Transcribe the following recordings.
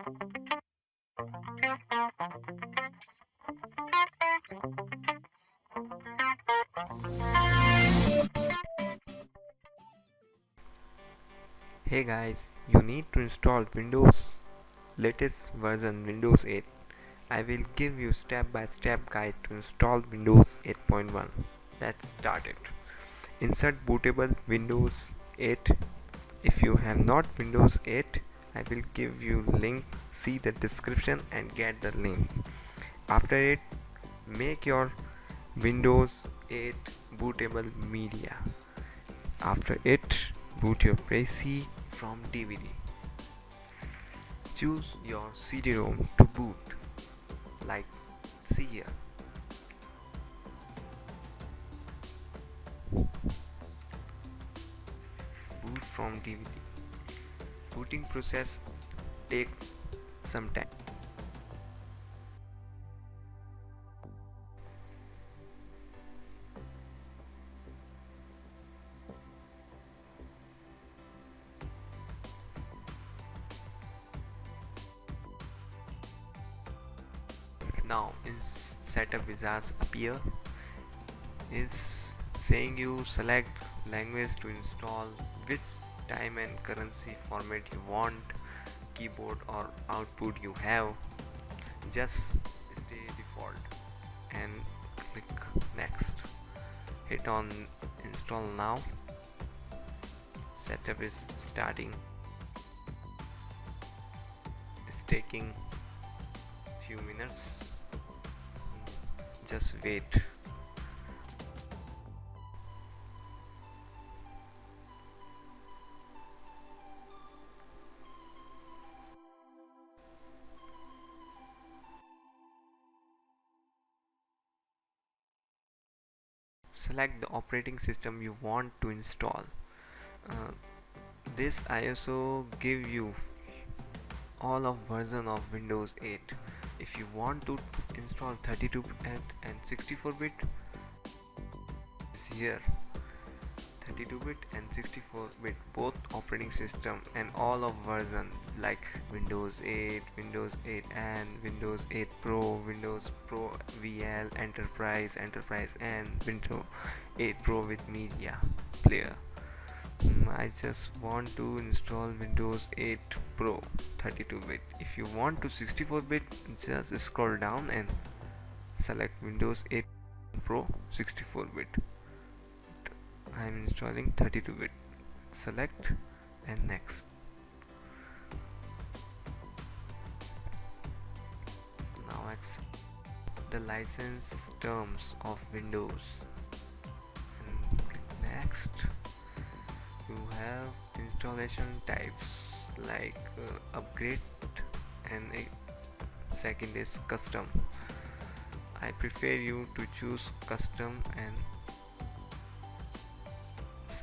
Hey guys, you need to install Windows latest version Windows 8. I will give you step-by-step guide to install Windows 8.1. Let's start it. Insert bootable Windows 8. If you have not Windows 8, I will give you link, see the description and get the link. After it, make your Windows 8 bootable media. After it, boot your PC from DVD. Choose your CD-ROM to boot, like see here. Boot from DVD. Booting process take some time. Now in setup wizards appear, is saying you select language to install, which time and currency format you want, keyboard or output you have. Just stay default and click next. Hit on install now. Setup is starting. It's taking few minutes. Just wait. Select the operating system you want to install. This ISO give you all of version of Windows 8. If you want to install 32-bit and 64-bit, is here. 32-bit and 64-bit both operating system and all of version like Windows 8, Windows 8 and Windows 8 Pro, Windows Pro VL, Enterprise, Enterprise and Windows 8 Pro with media player. I just want to install Windows 8 Pro 32-bit. If you want to 64-bit, just scroll down and select Windows 8 Pro 64-bit. I am installing 32-bit. Select and next. Now accept the license terms of Windows and click next. You have installation types like upgrade and a second is custom. I prefer you to choose custom and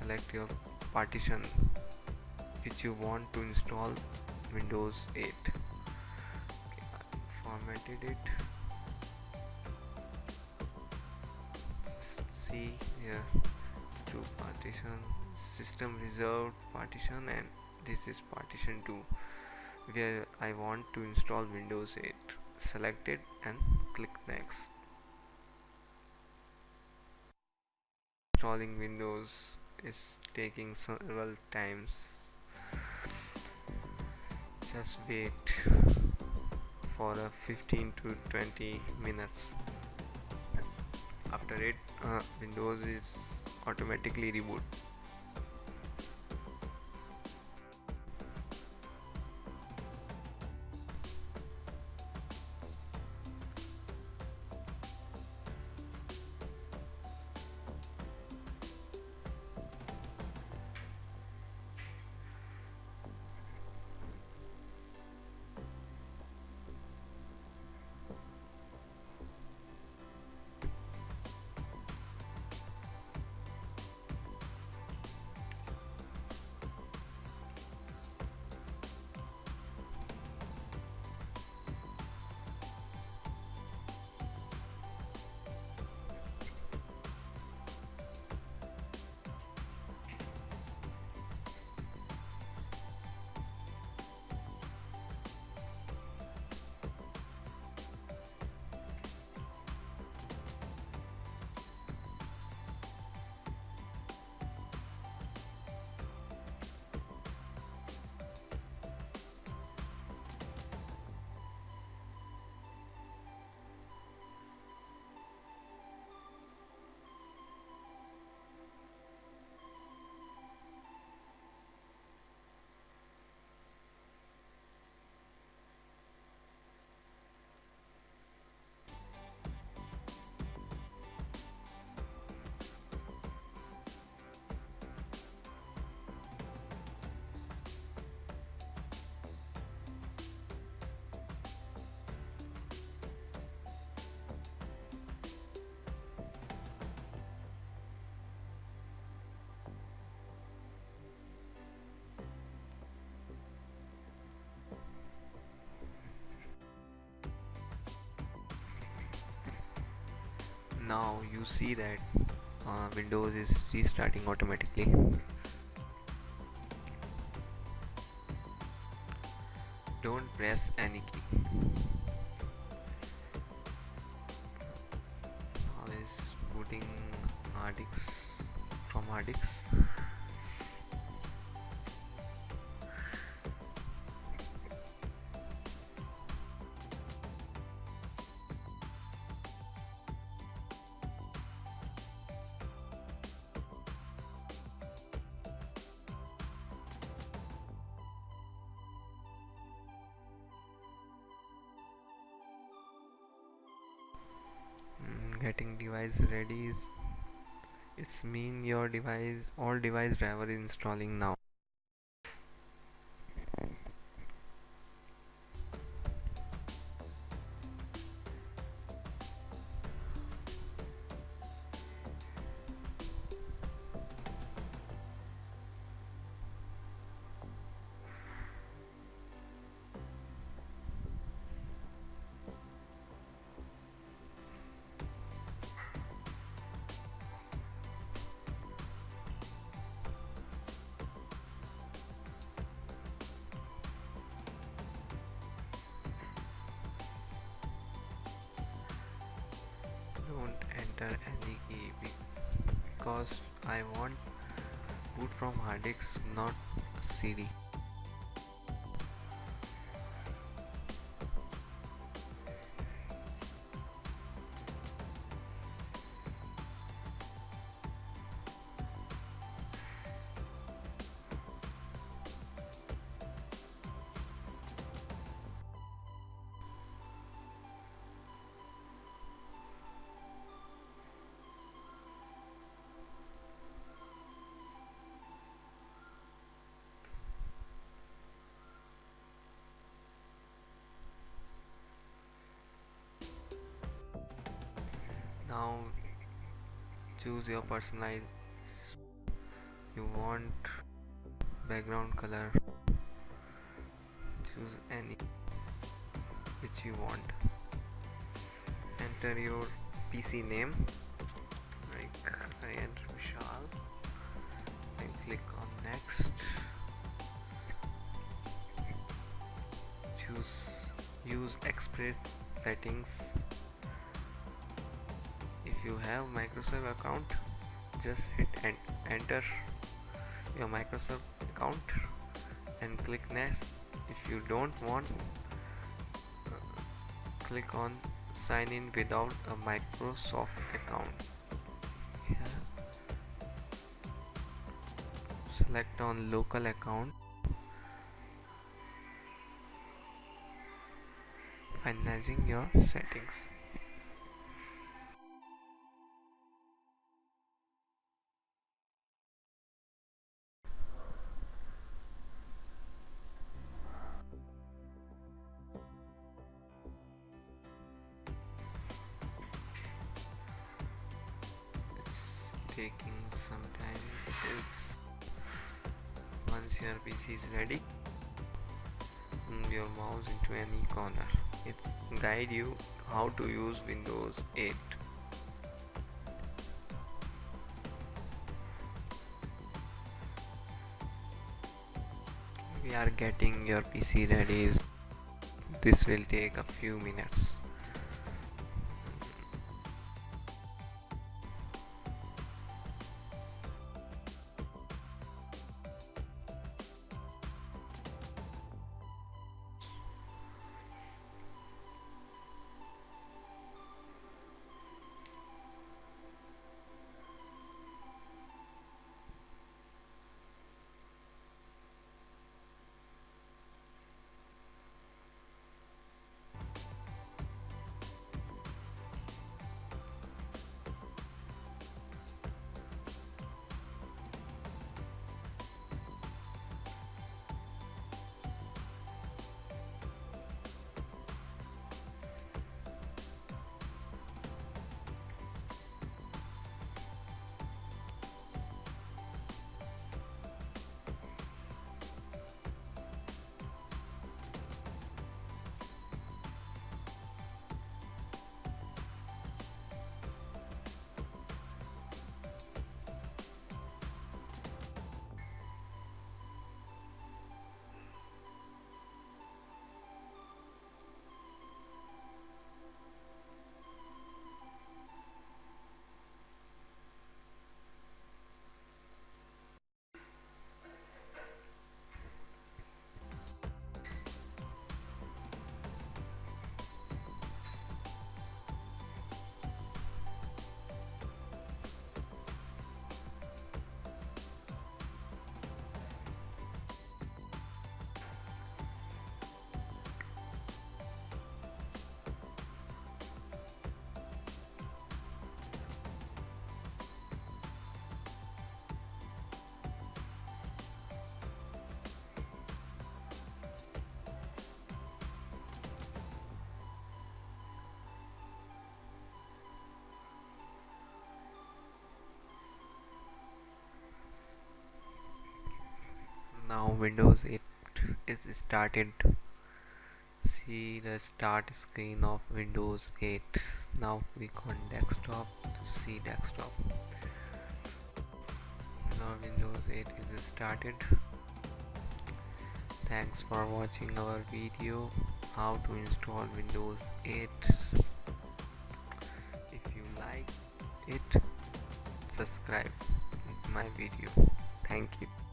select your partition which you want to install Windows 8. Okay, I formatted it. See here, to partition, system reserved partition, and this is partition 2 where I want to install Windows 8. Select it and click next. Installing Windows is taking several times. Just wait for a 15 to 20 minutes. After it, Windows is automatically reboot. Now you see that Windows is restarting automatically. Don't press any key. Now is booting hard disk from hard disk. Getting device ready is it's mean your device all device driver is installing now. Don't enter any key because I want boot from hard disk, not CD. Now choose your personalized. You want background color, choose any which you want. Enter your PC name, like I enter Vishal, and click on next. Choose use express settings. If you have Microsoft account, just hit enter your Microsoft account and click next. If you don't want, click on sign in without a Microsoft account. Here, select on local account, finalizing your settings. It's taking some time. It's once your PC is ready, move your mouse into any corner. It guide you how to use Windows 8. We are getting your PC ready. This will take a few minutes. Windows 8 is started. See the start screen of Windows 8. Now click on desktop to see desktop. Now Windows 8 is started. Thanks for watching our video how to install Windows 8. If you like it, subscribe my video. Thank you.